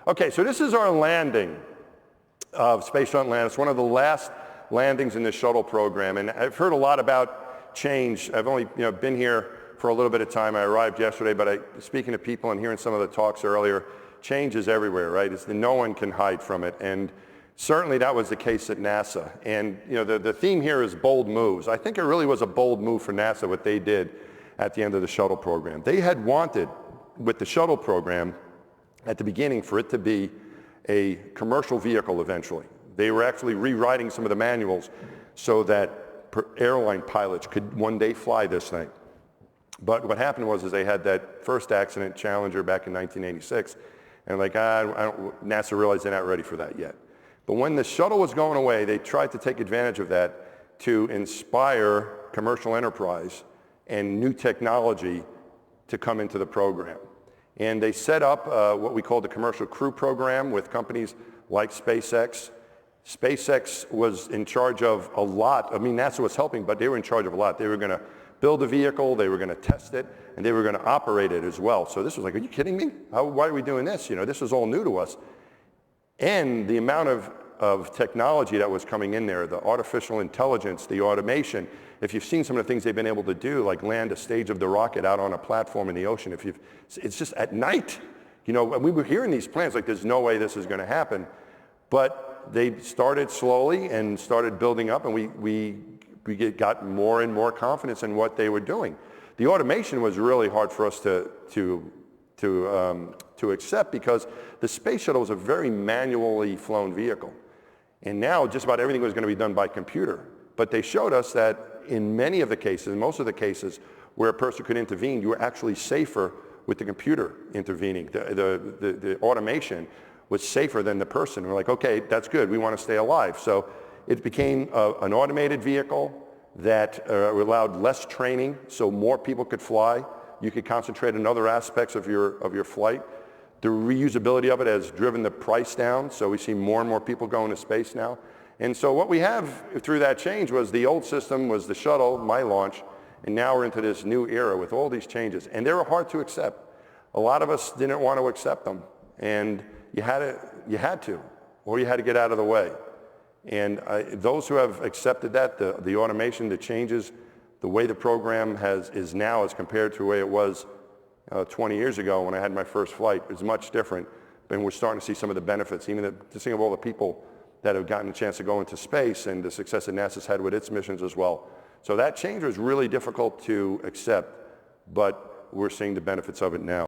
Okay, so this is our landing of Space Shuttle Atlantis, one of the last landings in the shuttle program. And I've heard a lot about change. I've only been here for a little bit of time. I arrived yesterday, but speaking to people and hearing some of the talks earlier, change is everywhere, right? No one can hide from it. And certainly that was the case at NASA. And the theme here is bold moves. I think it really was a bold move for NASA, what they did at the end of the shuttle program. They had wanted, with the shuttle program, at the beginning, for it to be a commercial vehicle eventually. They were actually rewriting some of the manuals so that airline pilots could one day fly this thing. But what happened was they had that first accident, Challenger, back in 1986, and NASA realized they're not ready for that yet. But when the shuttle was going away, they tried to take advantage of that to inspire commercial enterprise and new technology to come into the program. And they set up what we call the Commercial Crew Program with companies like SpaceX. SpaceX was in charge of a lot. I mean, NASA was helping, but they were in charge of a lot. They were going to build a vehicle, they were going to test it, and they were going to operate it as well. So this was like, are you kidding me? Why are we doing this? This is all new to us. And the amount of technology that was coming in there, the artificial intelligence, the automation. If you've seen some of the things they've been able to do, like land a stage of the rocket out on a platform in the ocean, it's just at night. We were hearing these plans like there's no way this is going to happen. But they started slowly and started building up, and we got more and more confidence in what they were doing. The automation was really hard for us to accept because the space shuttle was a very manually flown vehicle. And now just about everything was going to be done by computer. But they showed us that in many of the cases, most of the cases where a person could intervene, you were actually safer with the computer intervening. The automation was safer than the person. We're like, okay, that's good. We want to stay alive. So it became an automated vehicle that allowed less training, so more people could fly. You could concentrate on other aspects of your flight. The reusability of it has driven the price down, so we see more and more people going to space now. And so what we have through that change was the old system was the shuttle, my launch, and now we're into this new era with all these changes. And they were hard to accept. A lot of us didn't want to accept them, and you had to, or you had to get out of the way. And those who have accepted that, the automation, the changes, the way the program is now as compared to the way it was 20 years ago when I had my first flight is much different. And we're starting to see some of the benefits, even to think of all the people that have gotten a chance to go into space and the success that NASA's had with its missions as well. So that change was really difficult to accept, but we're seeing the benefits of it now.